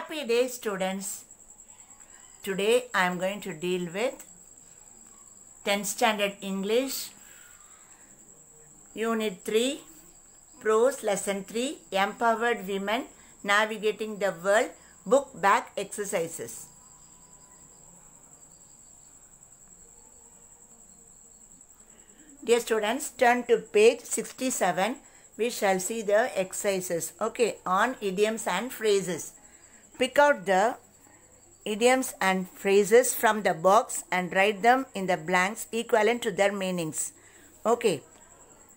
Happy day, students. Today I am going to deal with 10th standard English, Unit 3, Prose, Lesson 3, Empowered Women, Navigating the World, Book Back Exercises. Dear students, turn to page 67. We shall see the exercises. Okay, on idioms and phrases. Pick out the idioms and phrases from the box and write them in the blanks equivalent to their meanings. Okay,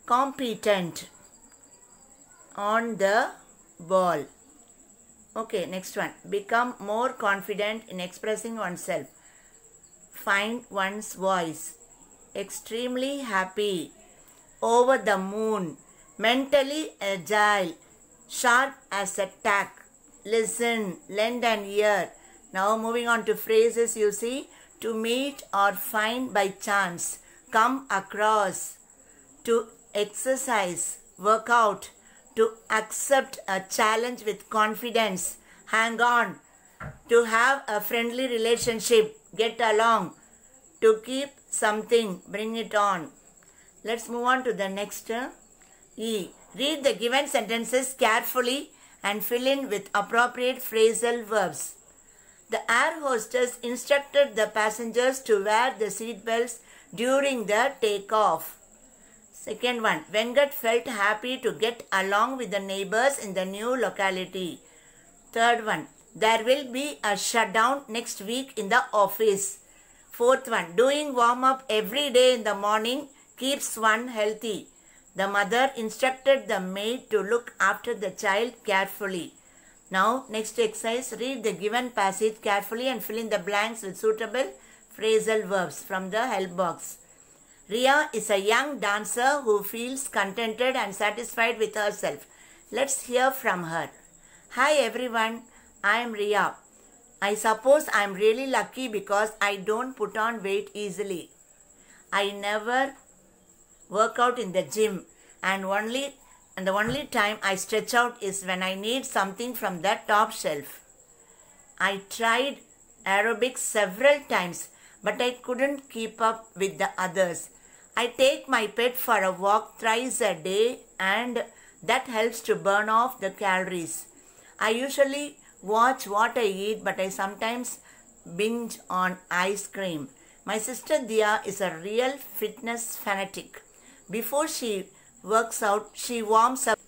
competent, on the ball. Okay, next one. Become more confident in expressing oneself. Find one's voice. Extremely happy. Over the moon. Mentally agile. Sharp as a tack. Listen, lend an ear. Now moving on to phrases, you see. To meet or find by chance. Come across. To exercise. Work out. To accept a challenge with confidence. Hang on. To have a friendly relationship. Get along. To keep something. Bring it on. Let's move on to the next. E. Read the given sentences carefully and fill in with appropriate phrasal verbs. The air hostess instructed the passengers to wear the seat belts during the takeoff. Second one. Venkat felt happy to get along with the neighbors in the new locality. Third one. There will be a shutdown next week in the office. Fourth one. Doing warm-up every day in the morning keeps one healthy. The mother instructed the maid to look after the child carefully. Now, next exercise. Read the given passage carefully and fill in the blanks with suitable phrasal verbs from the help box. Ria is a young dancer who feels contented and satisfied with herself. Let's hear from her. Hi everyone, I am Ria. I suppose I am really lucky because I don't put on weight easily. I never work out in the gym and the only time I stretch out is when I need something from the top shelf. I tried aerobics several times but I couldn't keep up with the others. I take my pet for a walk thrice a day and that helps to burn off the calories. I usually watch what I eat but I sometimes binge on ice cream. My sister Dia is a real fitness fanatic. Before she works out, she warms up.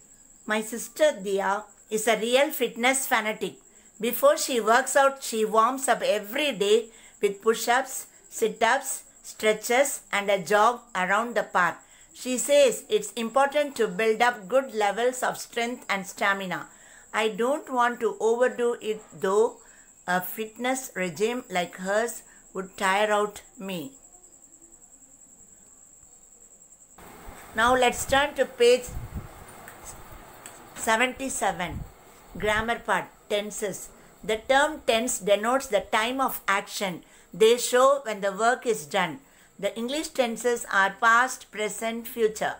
My sister Dia is a real fitness fanatic. Before she works out, she warms up every day with push-ups, sit-ups, stretches and a jog around the park. She says it's important to build up good levels of strength and stamina. I don't want to overdo it though. A fitness regime like hers would tire out me. Now let's turn to page 77. Grammar part, tenses. The term tense denotes the time of action. They show when the work is done. The English tenses are past, present, future.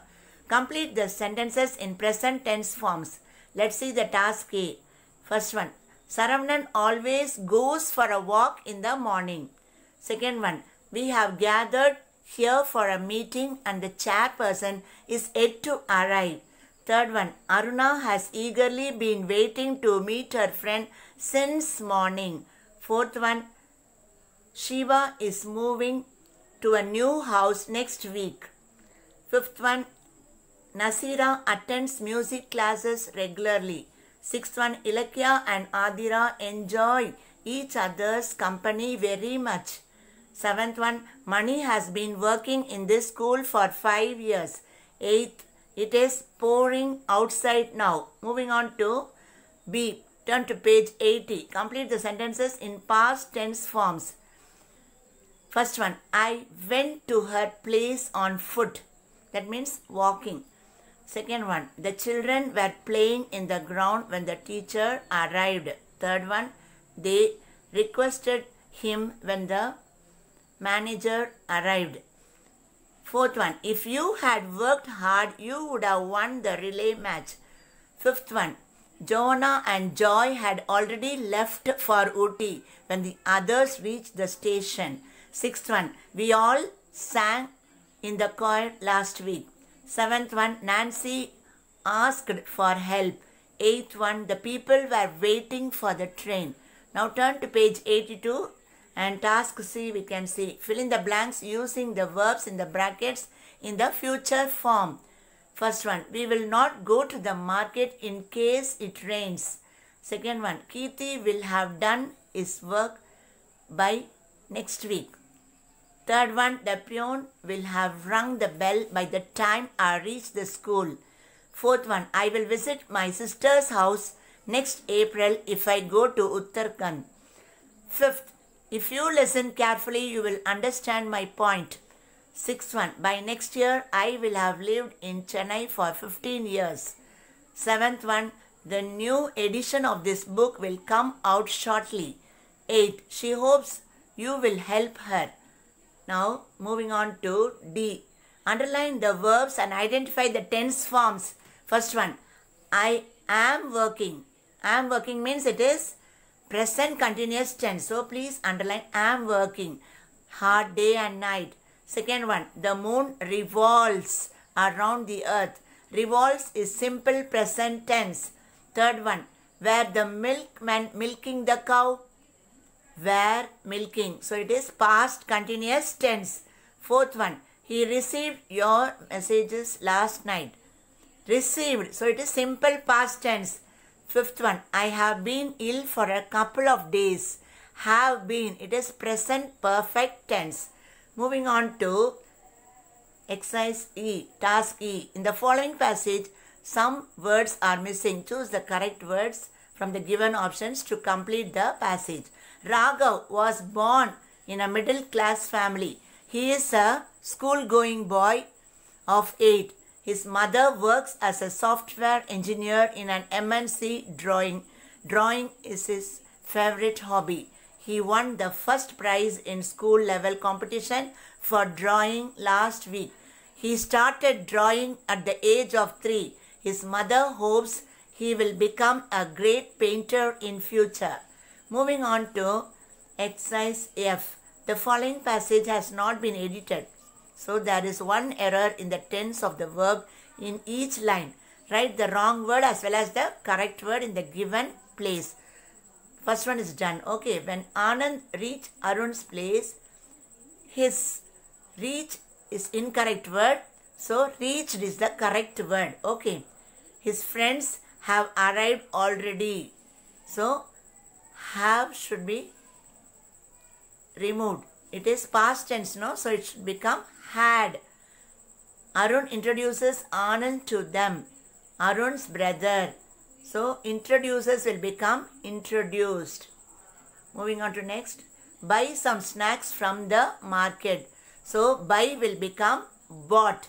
Complete the sentences in present tense forms. Let's see the task A. First one. Saravnan always goes for a walk in the morning. Second one. We have gathered here for a meeting and the chairperson is yet to arrive. Third one. Aruna has eagerly been waiting to meet her friend since morning. Fourth one. Shiva is moving to a new house next week. Fifth one. Nasira attends music classes regularly. Sixth one. Ilakya and Adira enjoy each other's company very much. Seventh one. Mani has been working in this school for 5 years. Eighth. It is pouring outside now. Moving on to B. Turn to page 80. Complete the sentences in past tense forms. First one. I went to her place on foot. That means walking. Second one. The children were playing in the ground when the teacher arrived. Third one. They requested him when the manager arrived. Fourth one. If you had worked hard, you would have won the relay match. Fifth one. Joanna and Joy had already left for Ooty when the others reached the station. Sixth one, we all sang in the choir last week. Seventh one, Nancy asked for help. Eighth one, the people were waiting for the train. Now turn to page 82 and task C we can see. Fill in the blanks using the verbs in the brackets in the future form. First one, we will not go to the market in case it rains. Second one, Kirti will have done his work by next week. Third one, the peon will have rung the bell by the time I reach the school. Fourth one, I will visit my sister's house next April if I go to Uttarakhand. Fifth, if you listen carefully, you will understand my point. Sixth one, by next year, I will have lived in Chennai for 15 years. Seventh one, the new edition of this book will come out shortly. Eighth, she hopes you will help her. Now, moving on to D. Underline the verbs and identify the tense forms. First one, I am working. I am working means it is present continuous tense. So, please underline am working. Hard day and night. Second one, the moon revolves around the earth. Revolves is simple present tense. Third one, were the milkman milking the cow? Were milking. So it is past continuous tense. Fourth one, he received your messages last night. Received. So it is simple past tense. Fifth one, I have been ill for a couple of days. Have been. It is present perfect tense. Moving on to exercise E, task E. In the following passage, some words are missing. Choose the correct words from the given options to complete the passage. Raghav was born in a middle class family. He is a school-going boy of 8. His mother works as a software engineer in an MNC drawing. Drawing is his favorite hobby. He won the first prize in school level competition for drawing last week. He started drawing at the age of 3. His mother hopes he will become a great painter in future. Moving on to exercise F. The following passage has not been edited. So there is one error in the tense of the verb in each line. Write the wrong word as well as the correct word in the given place. First one is done. Okay, when Anand reached Arun's place, his reach is incorrect word. So reached is the correct word. Okay. His friends have arrived already. So have should be removed. It is past tense, no? So it should become had. Arun introduces Anand to them. Arun's brother. So introduces will become introduced. Moving on to next. Buy some snacks from the market. So buy will become bought.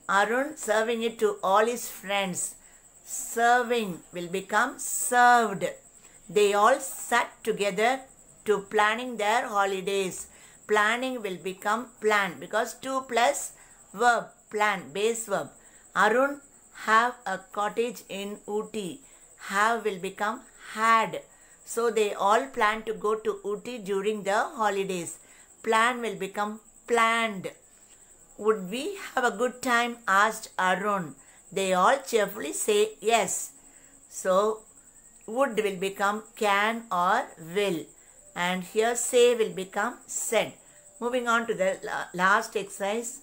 Arun serving it to all his friends. Serving will become served. They all sat together to planning their holidays. Planning will become plan because 2 plus verb, plan, base verb. Arun have a cottage in Ooty. Have will become had. So they all plan to go to Ooty during the holidays. Plan will become planned. Would we have a good time? Asked Arun. They all cheerfully say yes. So would will become can or will. And here say will become said. Moving on to the last exercise.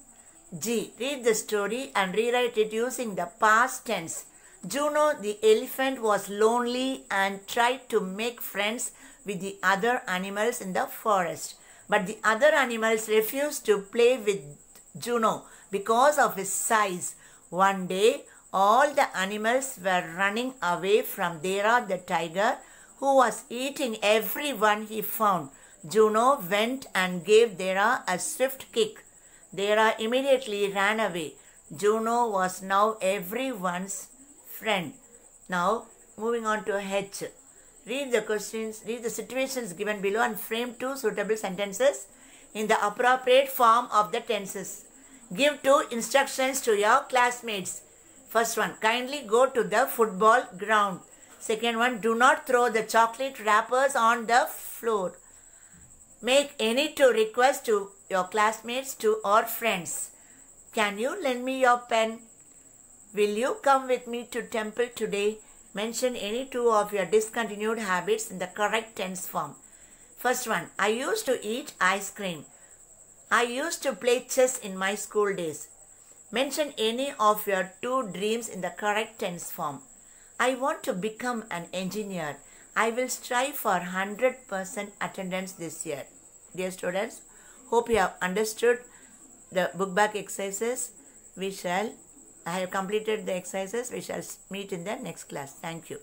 G. Read the story and rewrite it using the past tense. Juno the elephant was lonely and tried to make friends with the other animals in the forest. But the other animals refused to play with Juno because of his size. One day, all the animals were running away from Dera the tiger, who was eating everyone he found. Juno went and gave Dera a swift kick. Dera immediately ran away. Juno was now everyone's friend. Now, moving on to H. Read the questions, read the situations given below and frame 2 suitable sentences in the appropriate form of the tenses. Give 2 instructions to your classmates. First one, kindly go to the football ground. Second one, do not throw the chocolate wrappers on the floor. Make any two requests to your classmates or friends. Can you lend me your pen? Will you come with me to temple today? Mention any two of your discontinued habits in the correct tense form. First one, I used to eat ice cream. I used to play chess in my school days. Mention any of your two dreams in the correct tense form. I want to become an engineer. I will strive for 100% attendance this year. Dear students, hope you have understood the book back exercises. I have completed the exercises. We shall meet in the next class. Thank you.